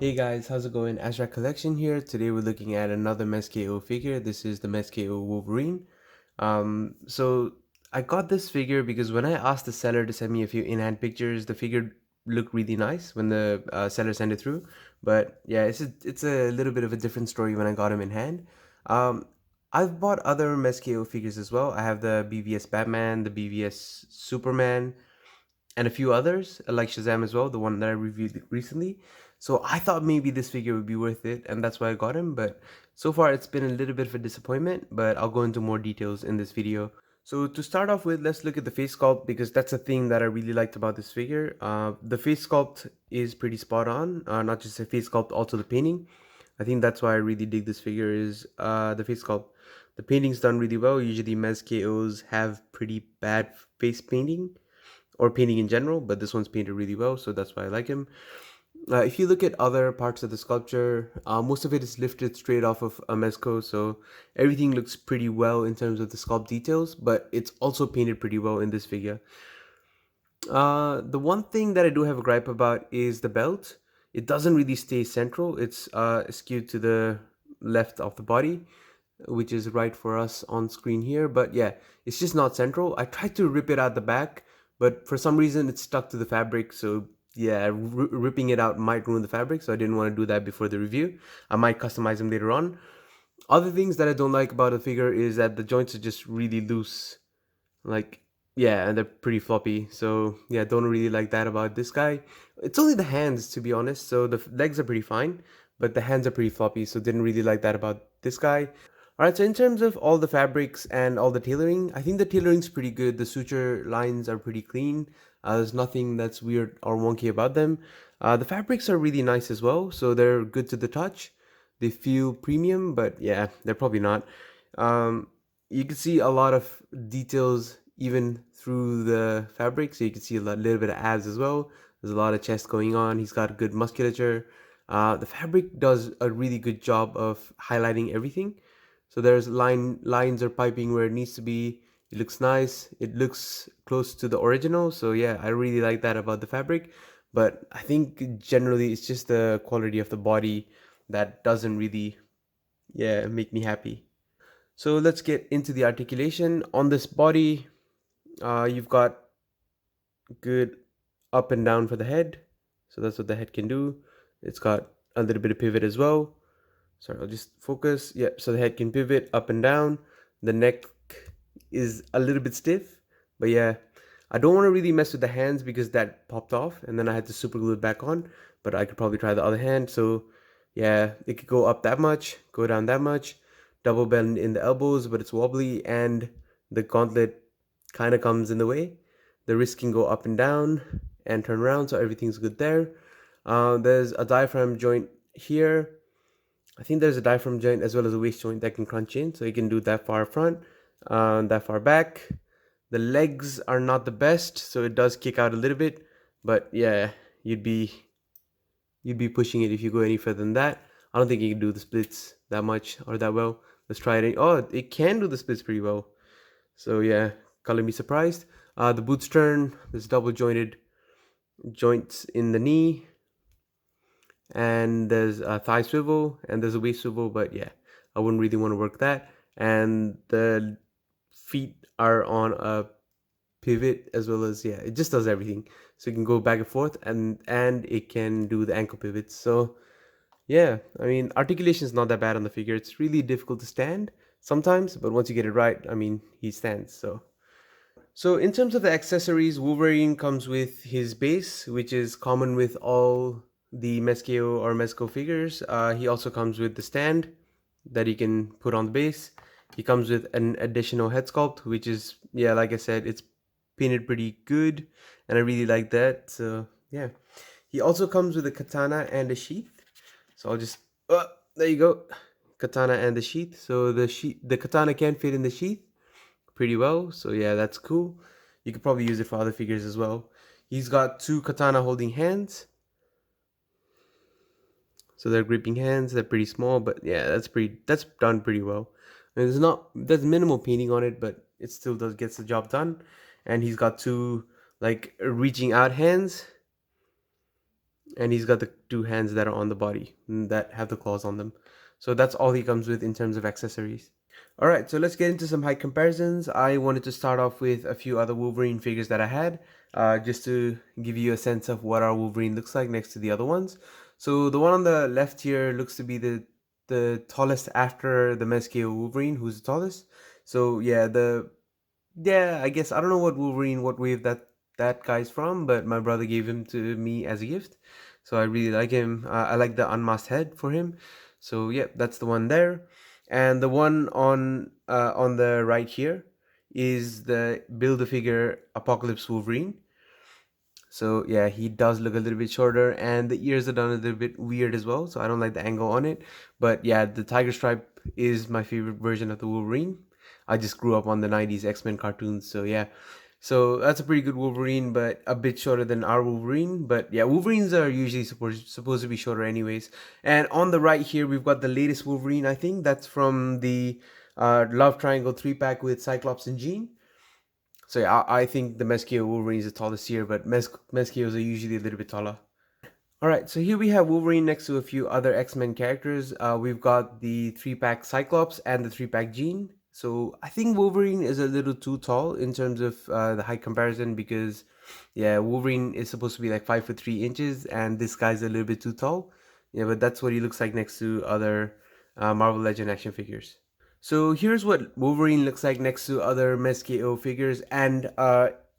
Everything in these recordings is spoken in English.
Hey guys, how's it going? Azrak Collection here. Today we're looking at another MezKO figure. This is the MezKO Wolverine. So I got this figure because when I asked the seller to send me a few in-hand pictures, the figure looked really nice when the seller sent it through. But yeah, it's a little bit of a different story when I got him in hand. Um, I've bought other MezKO figures as well. I have the BVS Batman, the BVS Superman, and a few others like Shazam as well, the one that I reviewed recently. So I thought maybe this figure would be worth it, and that's why I got him. But so far, it's been a little bit of a disappointment. But I'll go into more details in this video. So to start off with, let's look at the face sculpt because that's a thing that I really liked about this figure. The face sculpt is pretty spot on. Not just the face sculpt, also the painting. I think that's why I really dig this figure is the face sculpt. The painting's done really well. Usually MezKOs have pretty bad face painting or painting in general, but this one's painted really well, so that's why I like him. If you look at other parts of the sculpture, most of it is lifted straight off of a Mezco, so everything looks pretty well in terms of the sculpt details, but it's also painted pretty well in this figure. The one thing that I do have a gripe about is the belt. It doesn't really stay central. It's skewed to the left of the body, which is right for us on screen here. But yeah, it's just not central. I tried to rip it out the back, but for some reason it's stuck to the fabric. So yeah, ripping it out might ruin the fabric. So I didn't want to do that before the review. I might customize them later on. Other things that I don't like about the figure is that the joints are just really loose. Like, yeah, and they're pretty floppy. So yeah, don't really like that about this guy. It's only the hands, to be honest. So the legs are pretty fine, but the hands are pretty floppy. So didn't really like that about this guy. All right, so in terms of all the fabrics and all the tailoring, I think the tailoring's pretty good. The suture lines are pretty clean. There's nothing that's weird or wonky about them. The fabrics are really nice as well, so they're good to the touch. They feel premium, but yeah, they're probably not. Um, you can see a lot of details even through the fabric, so you can see a little bit of abs as well. There's a lot of chest going on. He's got good musculature. The fabric does a really good job of highlighting everything. So there's lines or piping where it needs to be. It looks nice. It looks close to the original. So yeah, I really like that about the fabric. But I think generally it's just the quality of the body that doesn't really, yeah, make me happy. So let's get into the articulation. On this body, you've got good up and down for the head. So that's what the head can do. It's got a little bit of pivot as well. Sorry, I'll just focus. Yep, so the head can pivot up and down. The neck is a little bit stiff, but yeah, I don't want to really mess with the hands because that popped off and then I had to super glue it back on, but I could probably try the other hand. So yeah, it could go up that much, go down that much, double bend in the elbows, but it's wobbly and the gauntlet kind of comes in the way. The wrist can go up and down and turn around, so everything's good there. There's a diaphragm joint here. I think there's a diaphragm joint as well as a waist joint that can crunch in, so you can do that far front, that far back. The legs are not the best, so it does kick out a little bit, but yeah, you'd be pushing it if you go any further than that. I don't think you can do the splits that much or that well. Let's try it. Oh, it can do the splits pretty well. So yeah, color me surprised. The boots turn. There's double jointed joints in the knee, and there's a thigh swivel, and there's a waist swivel. But yeah, I wouldn't really want to work that. And the feet are on a pivot as well as, yeah, it just does everything. So you can go back and forth, and it can do the ankle pivots. So yeah, I mean, articulation is not that bad on the figure. It's really difficult to stand sometimes, but once you get it right, I mean, he stands. So in terms of the accessories, Wolverine comes with his base, which is common with all the MezKO or Mezco figures. He also comes with the stand that he can put on the base. He comes with an additional head sculpt, which is, yeah, like I said, it's painted pretty good, and I really like that. So yeah, he also comes with a katana and a sheath. So I'll just, there you go, katana and the sheath. So the katana can fit in the sheath pretty well. So yeah, that's cool. You could probably use it for other figures as well. He's got two katana holding hands. So they're gripping hands. They're pretty small, but yeah, that's done pretty well. And there's minimal painting on it, but it still gets the job done. And he's got two like reaching out hands. and he's got the two hands that are on the body that have the claws on them. So that's all he comes with in terms of accessories. All right, so let's get into some height comparisons. I wanted to start off with a few other Wolverine figures that I had, just to give you a sense of what our Wolverine looks like next to the other ones. So the one on the left here looks to be the tallest after the Mezco Wolverine, who's the tallest. So yeah, I guess I don't know what Wolverine, what wave that guy's from, but my brother gave him to me as a gift, so I really like him. I like the unmasked head for him, so yeah, that's the one there. And the one on the right here is the Build-A-Figure Apocalypse Wolverine. So yeah, he does look a little bit shorter, and the ears are done a little bit weird as well. So I don't like the angle on it. But yeah, the tiger stripe is my favorite version of the Wolverine. I just grew up on the 90s X-Men cartoons, so yeah. So that's a pretty good Wolverine, but a bit shorter than our Wolverine. But yeah, Wolverines are usually supposed to be shorter anyways. And on the right here, we've got the latest Wolverine, I think. That's from the Love Triangle 3-pack with Cyclops and Jean. So yeah, I think the Mezco Wolverine is the tallest here, but Mezcos are usually a little bit taller. Alright, so here we have Wolverine next to a few other X-Men characters. We've got the 3-pack Cyclops and the 3-pack Jean. So I think Wolverine is a little too tall in terms of the height comparison, because yeah, Wolverine is supposed to be like 5'3" and this guy's a little bit too tall. Yeah, but that's what he looks like next to other Marvel Legend action figures. So here's what Wolverine looks like next to other MezKO figures and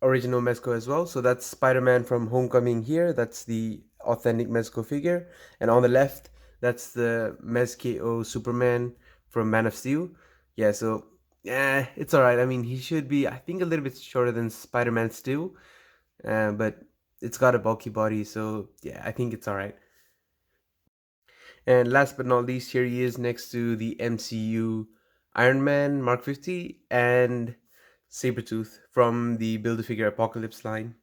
original Mezco as well. So that's Spider-Man from Homecoming here. That's the authentic Mezco figure. And on the left, that's the MezKO Superman from Man of Steel. Yeah, so yeah, it's alright. I mean, he should be, I think, a little bit shorter than Spider-Man still. But it's got a bulky body, so yeah, I think it's alright. And last but not least, here he is next to the MCU Iron Man Mark 50 and Sabretooth from the Build-A-Figure Apocalypse line.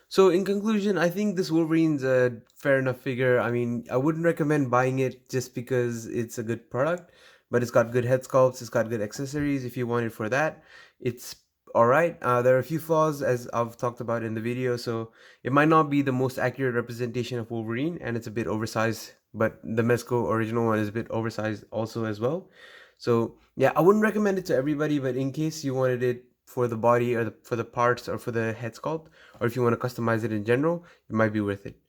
So in conclusion, I think this Wolverine's a fair enough figure. I mean, I wouldn't recommend buying it just because it's a good product, but it's got good head sculpts, it's got good accessories if you want it for that. It's alright. There are a few flaws as I've talked about in the video, so it might not be the most accurate representation of Wolverine, and it's a bit oversized, but the Mezco original one is a bit oversized also as well. So yeah, I wouldn't recommend it to everybody, but in case you wanted it for the body or for the parts or for the head sculpt, or if you want to customize it in general, it might be worth it.